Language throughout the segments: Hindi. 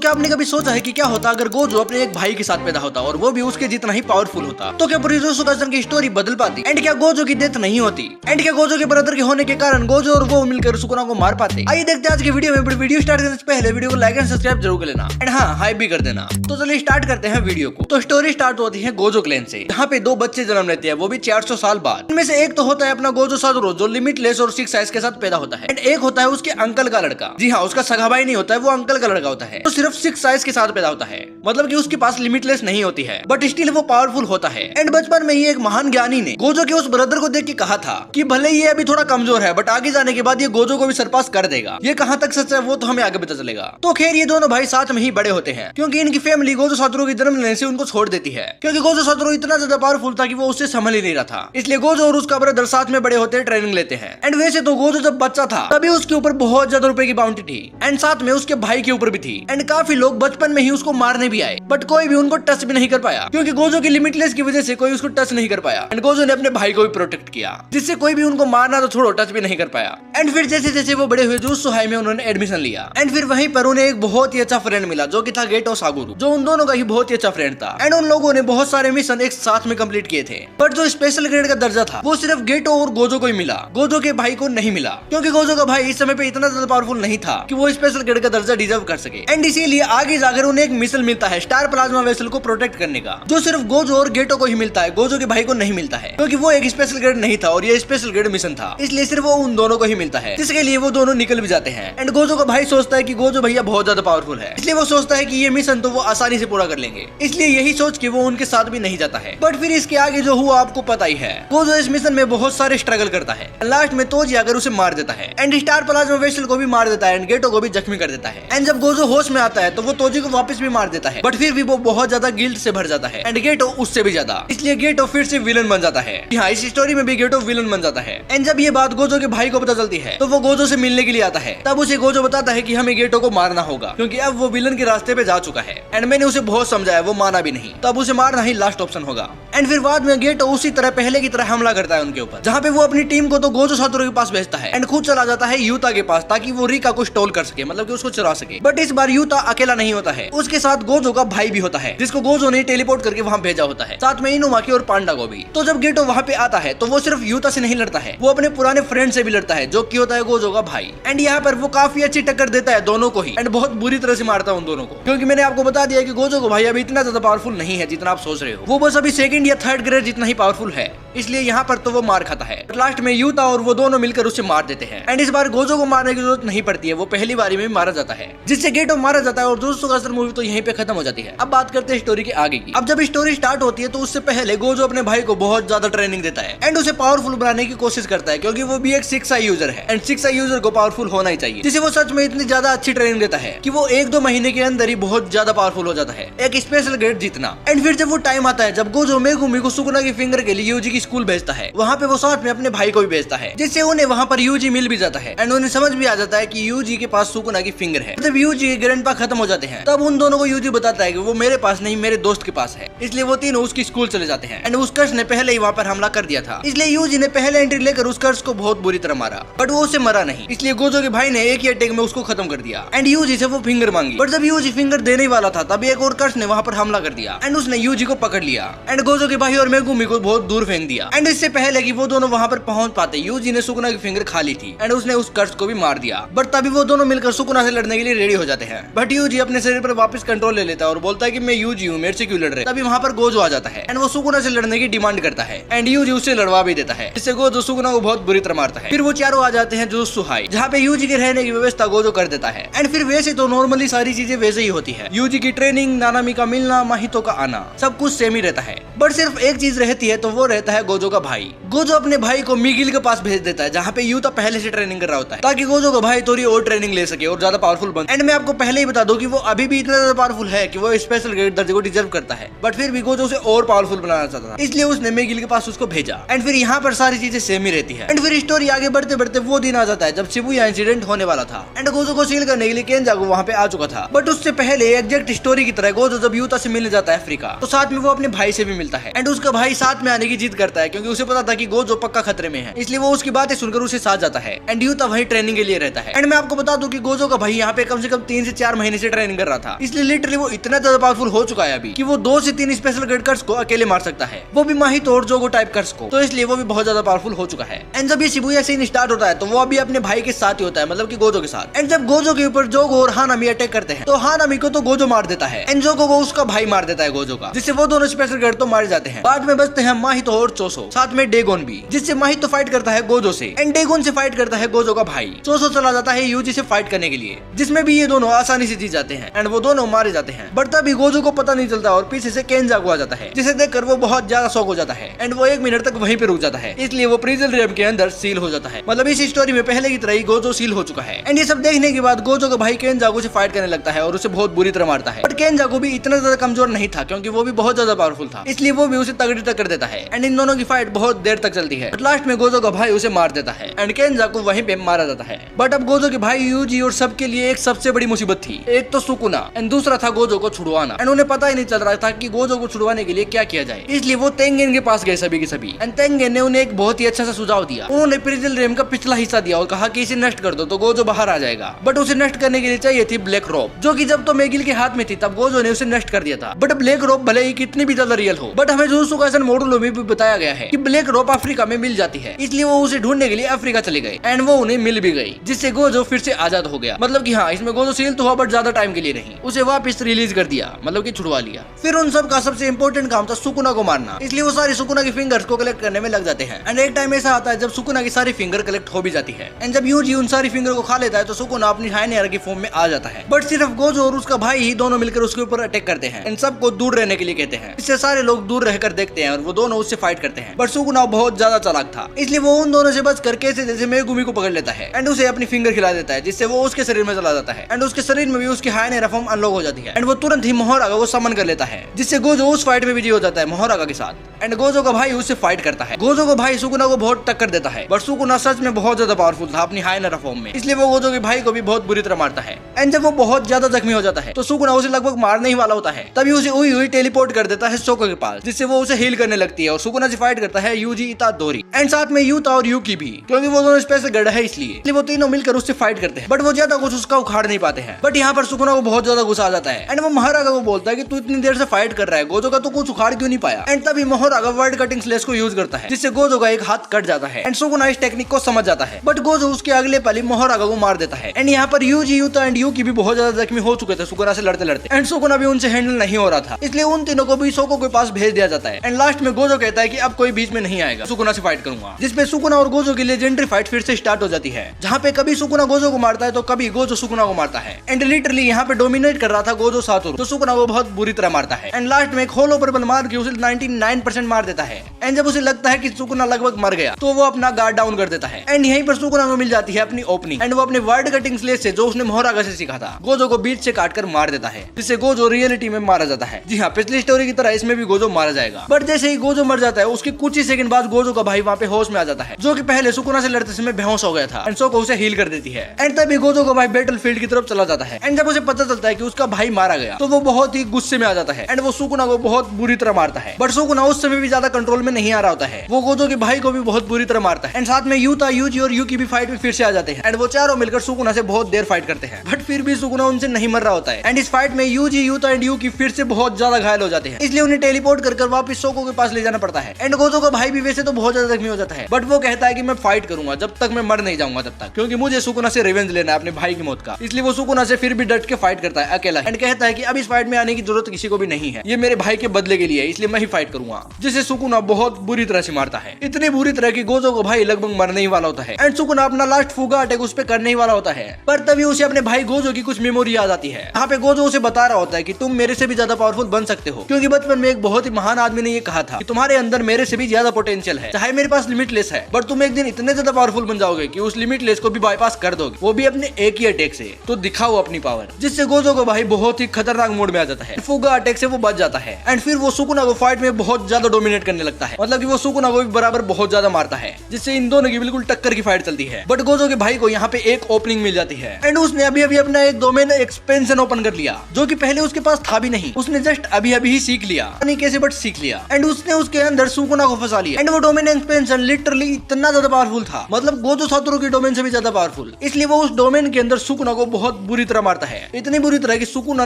क्या आपने कभी सोचा है कि क्या होता अगर गोजो अपने एक भाई के साथ पैदा होता और वो भी उसके जितना ही पावरफुल होता? तो क्या पूरी जोजोत्सु की स्टोरी बदल पाती? एंड क्या गोजो की डेथ नहीं होती? एंड क्या गोजो के ब्रदर के होने के कारण गोजो और वो मिलकर सुकुना को मार पाते? आइए देखते हैं आज की वीडियो में। वीडियो स्टार्ट करने से पहले वीडियो को लाइक एंड सब्सक्राइब जरूर कर लेना एंड हाँ हाई भी कर देना। तो चलिए स्टार्ट करते हैं वीडियो को। तो स्टोरी स्टार्ट होती है गोजो क्लैन से, जहाँ पे दो बच्चे जन्म लेते हैं, वो भी 400 साल बाद। इनमें से एक तो होता है अपना गोजो सातोरू जो लिमिटलेस और 6 साइज के साथ पैदा होता है, एंड एक होता है उसके अंकल का लड़का। जी हाँ, उसका सगा भाई नहीं होता है, वो अंकल का लड़का होता है, तो सिर्फ 6 साइज के साथ पैदा होता है, मतलब कि उसके पास लिमिटलेस नहीं होती है, बट स्टिल वो पावरफुल होता है। एंड बचपन में ही एक महान ज्ञानी ने गोजो के उस ब्रदर को देख के कहा था कि भले ये अभी थोड़ा कमजोर है, बट आगे जाने के बाद ये गोजो को भी सरपास कर देगा। ये कहां तक सच है वो तो हमें आगे पता चलेगा। तो खैर ये दोनों भाई साथ में ही बड़े होते हैं, क्योंकि इनकी फैमिली गोजो सातोरू के जन्म लेने से उनको छोड़ देती है, क्योंकि गोजो सातोरू इतना ज्यादा पावरफुल था कि वो उससे संभल ही नहीं रहा था। इसलिए गोजो और उसका ब्रदर साथ में बड़े होते हैं, ट्रेनिंग लेते हैं। एंड वैसे तो गोजो जब बच्चा था तभी उसके ऊपर बहुत ज्यादा रुपए की बाउंटी थी, एंड साथ में उसके भाई के ऊपर भी थी। एंड काफी लोग बचपन में ही उसको मारने भी आए, बट कोई भी उनको टच भी नहीं कर पाया, क्योंकि गोजो की लिमिटलेस की वजह से कोई उसको टच नहीं कर पाया। एंड गोजो ने अपने भाई को भी प्रोटेक्ट किया, जिससे कोई भी उनको मारना तो छोड़ो टच भी नहीं कर पाया। एंड फिर जैसे जैसे वो बड़े हुए जुजुत्सु हाई में उन्होंने एडमिशन लिया, एंड फिर वहीं पर उन्हें एक बहुत ही अच्छा फ्रेंड मिला जो कि था गेटो सागुरु, जो उन दोनों का ही बहुत ही अच्छा फ्रेंड था। एंड उन लोगों ने बहुत सारे मिशन एक साथ में कंप्लीट किए थे, बट जो स्पेशल ग्रेड का दर्जा था वो सिर्फ गेटो और गोजो को ही मिला, गोजो के भाई को नहीं मिला, क्योंकि गोजो का भाई इस समय पे इतना ज्यादा पावरफुल नहीं था कि वो स्पेशल ग्रेड का दर्जा डिजर्व कर सके। एंड इसीलिए आगे जाकर उन्हें एक मिशन मिलता है स्टार प्लाज्मा वेसल को प्रोटेक्ट करने का, जो सिर्फ गोजो और गेटो को ही मिलता है, गोजो के भाई को नहीं मिलता है, क्योंकि वो एक स्पेशल ग्रेड नहीं था और ये स्पेशल ग्रेड मिशन था, इसलिए सिर्फ वो उन दोनों को ही मिलता है, जिसके लिए वो दोनों निकल भी जाते हैं। एंड गोजो का भाई सोचता है कि गोजो भैया बहुत ज्यादा पावरफुल है, इसलिए वो सोचता है कि ये मिशन तो वो आसानी से पूरा कर लेंगे, इसलिए यही सोच के वो उनके साथ भी नहीं जाता है। बट फिर इसके आगे जो हुआ आपको पता ही है। गोजो इस मिशन में बहुत सारे स्ट्रगल करता है, लास्ट में तोजी आकर उसे मार देता है, एंड स्टार प्लाज्मा वेसल को भी मार देता है, एंड गेटो को भी जख्मी कर देता है। एंड जब गोजो होश में आता है तो वो तोजी को वापस भी मार देता है, बट फिर भी वो बहुत ज्यादा गिल्ट से भर जाता है, एंड गेटो उससे भी ज्यादा, इसलिए गेटो फिर से विलन बन जाता है। हाँ, इस स्टोरी में भी गेटो विलन बन जाता है। एंड जब ये बात गोजो के भाई को पता चलती है तो वो गोजो से मिलने के लिए आता है, तब उसे गोजो बताता है कि हमें गेटो को मारना होगा, क्योंकि अब वो विलन के रास्ते पे जा चुका है। एंड मैंने उसे बहुत समझाया, वो माना भी नहीं, तब उसे मारना ही लास्ट ऑप्शन होगा। एंड फिर बाद में गेटो उसी तरह पहले की तरह हमला करता है उनके ऊपर, जहाँ पे वो अपनी टीम को तो गोजो सातोरू के पास भेजता है, एंड खुद चला जाता है यूता के पास, ताकि वो रिका को स्टॉल कर सके, मतलब कि उसको चुरा सके। बट इस बार यूता अकेला नहीं होता है, उसके साथ गोजो का भाई भी होता है, जिसको गोजो ने टेलीपोर्ट करके वहाँ भेजा होता है, साथ में इनुमाकी और पांडा को भी। तो जब गेटो वहाँ पे आता है तो वो सिर्फ यूता से नहीं लड़ता है, वो अपने पुराने फ्रेंड से भी लड़ता है, जो कि होता है गोजो का भाई। एंड यहाँ पर वो काफी अच्छी टक्कर देता है दोनों को ही, एंड बहुत बुरी तरह से मारता है उन दोनों को, क्योंकि मैंने आपको बता दिया कि गोजो को भाई अभी इतना ज्यादा पावरफुल नहीं है जितना आप सोच रहे हो, वो बस अभी सेकंड या थर्ड ग्रेड जितना ही पावरफुल है, इसलिए यहाँ पर तो वो मार खाता है। लास्ट में यूता और वो दोनों मिलकर उसे मार देते हैं, एंड इस बार गोजो को मारने की जरूरत नहीं पड़ती है, वो पहली बारी में मारा जाता है, जिससे गेटो मारा जाता है, और दोस्तों का मूवी तो यहीं पे खत्म हो जाती है। अब बात करते हैं स्टोरी के आगे की। अब जब स्टोरी स्टार्ट होती है तो उससे पहले गोजो अपने भाई को बहुत ज्यादा ट्रेनिंग देता है, एंड उसे पावरफुल बनाने की कोशिश करता है, क्योंकि वो भी एक 6 आई यूजर है, एंड 6 आई यूजर को पावरफुल होना ही चाहिए, जिसे वो सच में इतनी ज्यादा अच्छी ट्रेनिंग देता है कि वो 1-2 महीने के अंदर ही बहुत ज्यादा पावरफुल हो जाता है, एक स्पेशल ग्रेड जीतना। एंड फिर जब वो टाइम आता है जब गोजो मेगुमी को सुकुना की फिंगर के लिए यूजी की स्कूल भेजता है, वहाँ पे वो साथ में अपने भाई को भी भेजता है, जिससे उन्हें वहाँ पर यूजी मिल भी जाता है, एंड उन्हें समझ भी आ जाता है कि यूजी के पास सुकुना की फिंगर है। जब यूजी के ग्रैंडपा खत्म हो जाते हैं तब उन दोनों को यूजी बताता है कि वो मेरे पास नहीं मेरे दोस्त के पास है, इसलिए वो तीनों उसकी स्कूल चले जाते हैं। एंड उस कर्स ने पहले ही वहाँ पर हमला कर दिया था, इसलिए यूजी ने पहले एंट्री लेकर उस कर्स को बहुत बुरी तरह मारा, बट वो उसे मरा नहीं, इसलिए गोजो के भाई ने एक ही अटैक में उसको खत्म कर दिया, एंड यूजी से वो फिंगर मांगी। बट जब यूजी फिंगर देने वाला था तब एक और कर्स ने वहाँ पर हमला कर दिया, एंड उसने यूजी को पकड़ लिया, एंड गोजो के भाई और मेगुमी को बहुत दूर फेंक दिया। एंड इससे पहले कि वो दोनों वहाँ पर पहुंच पाते यूजी ने सुकुना की फिंगर खा ली थी, एंड उसने उस कर्स को भी मार दिया। बट तभी वो दोनों मिलकर सुकुना से लड़ने के लिए रेडी हो जाते हैं, बट यूजी अपने शरीर पर वापस कंट्रोल ले लेता है और बोलता है कि मैं यूजी हूँ, मेरे से क्यों लड़ रहे। तभी वहाँ पर गोजो आ जाता है, एंड वो सुकुना से लड़ने की डिमांड करता है, एंड यूजी उससे लड़वा भी देता है, जिससे गोजो सुकुना को बहुत बुरी तरह मारता है। फिर वो चारों आ जाते हैं जुजुत्सु हाई, जहाँ पे यूजी के रहने की व्यवस्था गोजो कर देता है। एंड फिर वैसे तो नॉर्मली सारी चीजें वैसे ही होती है, यूजी की ट्रेनिंग, नानामी का मिलना, माहितो का आना, सब कुछ सेम ही रहता है, बट सिर्फ एक चीज रहती है, तो वो रहता है गोजो का भाई। गोजो अपने भाई को मिगिल के पास भेज देता है, जहाँ पे यूता पहले से ट्रेनिंग कर रहा होता है, ताकि गोजो का भाई थोड़ी और ट्रेनिंग ले सके और ज्यादा पावरफुल बन। एंड मैं आपको पहले ही बता दूं कि वो अभी भी इतना ज्यादा पावरफुल है कि वो स्पेशल ग्रेड दर्जे को डिजर्व करता है, बट फिर भी गोजो उसे और पावरफुल बनाना चाहता था, इसलिए उसने मिगिल के पास उसको भेजा। एंड फिर यहाँ पर सारी चीजें सेम ही रहती है। एंड फिर स्टोरी आगे बढ़ते बढ़ते वो दिन आ जाता है जब शिबुया इंसिडेंट होने वाला था, एंड गोजो को सील करने के लिए केंजागो वहाँ पे आ चुका था। बट उससे पहले एग्जैक्ट स्टोरी की तरह गोजो जब यूता से मिलने जाता है अफ्रीका, तो साथ में वो अपने भाई से भी मिलता है एंड उसका भाई साथ में आने की जिद करता है क्योंकि उसे पता था कि गोजो पक्का खतरे में है, इसलिए वो उसकी बातें सुनकर उसे साथ जाता है एंड यूता वही ट्रेनिंग के लिए रहता है। एंड मैं आपको बता दूं कि गोजो का भाई यहाँ पे कम से कम 3 से 4 महीने से ट्रेनिंग कर रहा था, इसलिए लिटरली वो इतना ज्यादा पावरफुल हो चुका है अभी कि वो 2 से 3 स्पेशल ग्रेड कर्स को अकेले मार सकता है, वो भी माहितो और जोगो टाइप कर्स को, तो इसलिए वो भी बहुत ज्यादा पावरफुल हो चुका है। एंड जब ये शिबुया सीन स्टार्ट होता है तो वो अभी अपने भाई के साथ ही होता है, मतलब कि गोजो के साथ। एंड जब गोजो के ऊपर जोगो और हानामी अटैक करते हैं तो हानामी को तो गोजो मार देता है एंड जोगो को उसका भाई मार देता है गोजो का, जिससे वो दोनों स्पेशल ग्रेड तो मारे जाते हैं। बाद में बचते हैं माहितो और चोसो, साथ में डेगोन भी, जिससे माहितो फाइट करता है गोजो से एंड डेगोन से फाइट करता है गोजो का भाई। चोसो चला जाता है यूजी से फाइट करने के लिए, जिसमें भी ये दोनों आसानी से जीत जाते हैं एंड वो दोनों मारे जाते हैं। बट तभी गोजो को पता नहीं चलता और पीछे से केनजाकू आ जाता है, जिसे देखकर वो बहुत ज्यादा शॉक हो जाता है एंड वो 1 मिनट तक वहीं पे रुक जाता है, इसलिए वो प्रिजन रियम के अंदर सील हो जाता है। मतलब इस स्टोरी में पहले की तरह ही गोजो सील हो चुका है। एंड ये सब देखने के बाद गोजो का भाई केनजाकू से फाइट करने लगता है और उसे बहुत बुरी तरह मारता है। बट केनजाकू भी इतना ज्यादा कमजोर नहीं था क्योंकि वो भी बहुत ज्यादा पावरफुल था, इसलिए वो भी उसे तगड़ी टक्कर देता है एंड इन दोनों की फाइट बहुत देर तक चलती है। बट लास्ट में गोजो का भाई उसे मार देता है एंड केनजाकू वहीं पे मारा जाता है। बट अब गोजो के भाई यूजी और सबके लिए एक सबसे बड़ी मुसीबत थी, एक तो सुकुना एंड दूसरा था गोजो को छुड़वाना। एंड उन्हें पता ही नहीं चल रहा था कि गोजो को छुड़वाने के लिए क्या किया जाए, इसलिए वो तेंगेन के पास गए सभी के सभी। एंड तेंगेन ने उन्हें एक बहुत ही अच्छा सा सुझाव दिया, उन्होंने प्रिजन रियम का पिछला हिस्सा दिया और कहा कि इसे नष्ट कर दो तो गोजो बाहर आ जाएगा। बट उसे नष्ट करने के लिए चाहिए थी ब्लैक रोब, जो कि जब तो मेगिल के हाथ में थी तब गोजो ने उसे नष्ट कर दिया था। बट ब्लैक रोब भले ही कितनी भी ज्यादा रियल हो, बट हमें जुजुत्सु काइसेन मॉड्यूल में भी बताया गया है कि ब्लैक रोब अफ्रीका में मिल जाती है, इसलिए वो उसे ढूंढने के लिए अफ्रीका चले गए एंड वो उन्हें मिल भी गई, जिससे गोजो फिर से आजाद हो गया। मतलब कि हाँ, इसमें गोजो सील तो हुआ बट ज्यादा टाइम के लिए नहीं, उसे वापस रिलीज कर दिया, मतलब कि छुड़वा लिया। फिर उन सब का सबसे इंपॉर्टेंट काम था सुकुना को मारना, इसलिए वो सारी सुकुना की फिंगर्स को कलेक्ट करने में लग जाते हैं। एंड एक टाइम ऐसा आता है जब सुकुना की सारी फिंगर कलेक्ट हो भी जाती है एंड जब यूजी उन सारी फिंगर को खा लेता है तो सुकुना अपनी हाइनेरा की फॉर्म में आ जाता है। बट सिर्फ गोजो और उसका भाई ही दोनों मिलकर उसके ऊपर अटैक करते हैं एंड सबको दूर रहने के लिए कहते हैं, इससे सारे लोग दूर रहकर देखते हैं और वो दोनों उससे फाइट करते हैं। बट सुकुना बहुत ज्यादा चालाक था, इसलिए वो उन दोनों से बचकर कैसे जैसे मेगुमी को पकड़ लेता है एंड उसे अपनी फिंगर खिला देता है, जिससे वो उसके शरीर में चला जाता है एंड उसके शरीर में भी उसकी हाइनेरा फॉर्म अनलॉक हो जाती है एंड वो तुरंत ही मोहरागा को समन कर लेता है, जिससे गोजो उस फाइट में विजयी हो जाता है मोहरागा के साथ। एंड गोजो का भाई उससे फाइट करता है, गोजो का भाई सुकुना को बहुत टक्कर देता है, बट सुकुना सच में बहुत ज्यादा पावरफुल था अपनी हाइनेरा फॉर्म में, इसलिए वो गोजो के भाई को भी बहुत बुरी तरह मारता है। एंड जब वो बहुत ज्यादा जख्मी हो जाता है तो सुकुना उसे लगभग मारने ही वाला होता है, तभी उसे उई हुई टेलीपोर्ट कर देता है शोको के पास, जिससे वो उसे हील करने लगती है और सुकुना से फाइट करता है यूजी इतादोरी एंड साथ में यूता और यूकी भी, क्योंकि वो दोनों स्पेशल गढ़ है इसलिए वो तीनों मिलकर उससे फाइट करते हैं। बट वो ज्यादा कुछ उसका उखाड़ नहीं पाते हैं। बट यहाँ पर सुकुना को बहुत ज्यादा गुस्सा आ जाता है एंड वो मोहरागा को बोलता है कि तू इतनी देर से फाइट कर रहा है, गोजो का तो कुछ उखाड़ क्यों नहीं पाया। एंड तभी मोहरागा वर्ड कटिंग स्लेश को यूज करता है, जिससे गोजो का एक हाथ कट जाता है एंड सुकुना इस टेक्निक को समझ जाता है। बट गोजो उसके अगले पल ही मोहरागा को मार देता है एंड यहाँ पर यूजी यूता एंड यूकी भी बहुत ज्यादा जख्मी हो चुके थे सुकुना से लड़ते लड़ते एंड सुकुना भी उनसे हैंडल नहीं हो रहा था, इसलिए उन तीनों को भी शोको के पास भेज दिया जाता है। एंड लास्ट में गोजो कहता है कि अब कोई बीच में नहीं आएगा, सुकुना से फाइट करूंगा, जिसपे सुकुना और गोजो की लेजेंडरी फाइट फिर से स्टार्ट हो जाती है, जहाँ पे कभी सुकुना गोजो को मारता है तो कभी गोजो सुकुना को मारता है। एंड लिटरली यहाँ पे डोमिनेट कर रहा था गोजो सातोरु, तो सुकुना को बहुत बुरी तरह मारता है एंड लास्ट में एक होलो पर बल मार के उसे 99% मार देता है। एंड जब उसे लगता है कि सुकुना लगभग मर गया तो वो अपना गार्ड डाउन कर देता है एंड यहीं पर सुकुना को मिल जाती है अपनी ओपनिंग एंड वो अपने वर्ड कटिंग स्लेज से जो उसने मोहरागा से सीखा था गोजो को बीच से काटकर मार देता है, जिससे गोजो रियलिटी में मारा जाता है। जी हाँ, पिछली स्टोरी की तरह इसमें भी गोजो मारा जाएगा। बट जैसे ही गोजो मर जाता है उसके कुछ ही सेकंड बाद गोजो का भाई वहाँ पे होश में आ जाता है, जो कि पहले सुकुना से लड़ते समय बेहोश हो गया था एंड शोको उसे हील कर देती है। एंड तभी गोजो का भाई बैटल फील्ड की तरफ चला जाता है एंड जब उसे पता चलता है कि उसका भाई मारा गया तो वो बहुत ही गुस्से में आ जाता है एंड वो सुकुना को बहुत बुरी तरह मारता है। बट सुकुना उस समय भी ज्यादा कंट्रोल में नहीं आ रहा होता है, वो गोजो के भाई को भी बहुत बुरी तरह मारता है एंड साथ में यूता यूजी और यूकी भी फाइट में फिर से आ जाते हैं एंड वो चारों मिलकर सुकुना से बहुत देर फाइट करते हैं। बट फिर भी सुकुना उनसे नहीं मर रहा होता है एंड इस फाइट में यूजी यूता एंड यूकी फिर से बहुत ज्यादा घायल हो जाते हैं, इसलिए उन्हें टेलीपोर्ट कर वापस शोको के पास ले जाना पड़ता है। एंड गोजो का भाई भी वैसे तो बहुत ज्यादा जख्मी हो जाता है, बट वो कहता है कि मैं फाइट करूंगा जब तक मैं मर नहीं जाऊंगा तब तक, क्योंकि मुझे सुकुना से रिवेंज लेना है अपने भाई की मौत का, इसलिए वो सुकुना से फिर भी डट के फाइट करता है अकेला एंड कहता है कि अब इस फाइट में आने की जरूरत किसी को भी नहीं है, ये मेरे भाई के बदले के लिए है, इसलिए मैं ही फाइट करूंगा, जिसे सुकुना बहुत बुरी तरह से मारता है, इतनी बुरी तरह की गोजो को भाई लगभग मरने ही वाला होता है एंड सुकुना अपना लास्ट फूगा अटैक उस पर करने ही वाला होता है। पर तभी उसे अपने भाई गोजो की कुछ मेमोरी याद आती है। यहाँ पे गोजो उसे बता रहा होता है कि तुम मेरे से भी ज्यादा पावरफुल बन सकते हो, क्योंकि बचपन में एक बहुत ही महान आदमी ने ये कहा था कि तुम्हारे अंदर मेरे से भी ज्यादा पोटेंशियल है, चाहे मेरे पास लिमिटलेस है, बट तुम एक दिन इतने ज्यादा पावरफुल बन जाओगे कि उस लिमिटलेस को भी बाईपास कर दोगे, वो भी अपने एक ही अटैक से। तो दिखाओ अपनी पावर, जिससे गोजो को भाई बहुत ही खतरनाक मोड में आ जाता है, फुगा अटैक से वो बच जाता है एंड फिर वो सुकुना को फाइट में बहुत ज्यादा डोमिनेट करने लगता है, मतलब कि वो सुकुना को भी बराबर बहुत ज्यादा मारता है, जिससे इन दोनों की बिल्कुल टक्कर की फाइट चलती है। बट गोजो के भाई को यहाँ पे एक ओपनिंग मिल जाती है एंड उसने अभी अभी अपना एक डोमेन एक्सपेंशन ओपन कर लिया, जो कि पहले उसके पास था भी नहीं, उसने जस्ट अभी अभी ही सीख लिया नहीं कैसे, बट सीख लिया एंड उसने उसके अंदर सुकुना को फंसा लिया एंड वो डोमेन एक्सपेंशन लिटरली इतना ज्यादा पावरफुल था, मतलब गोजो सातोरू की डोमेन से भी ज्यादा पावरफुल, इसलिए वो उस डोमेन के अंदर सुकुना को बहुत बुरी तरह मारता है, इतनी बुरी तरह कि सुकुना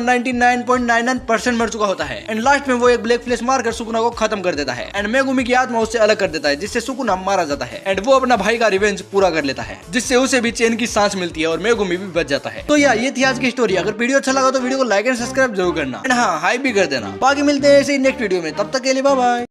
99.99% मर चुका होता है एंड लास्ट में वो एक ब्लैक फ्लैश मारकर सुकुना को खत्म कर देता है एंड मेगुमी की आत्मा उससे अलग कर देता है, जिससे सुकुना मारा जाता है एंड वो अपना भाई का रिवेंज पूरा कर लेता है, जिससे उसे भी चैन की सांस मिलती है और मेगुमी भी बच जाता है। तो यार ये थी आज की स्टोरी। अगर वीडियो अच्छा लगा तो वीडियो को लाइक एंड सब्सक्राइब जरूर करना एंड हाँ हाइप भी कर देना। बाकी मिलते हैं ऐसे ही नेक्स्ट वीडियो में, तब तक के लिए बाय बाय।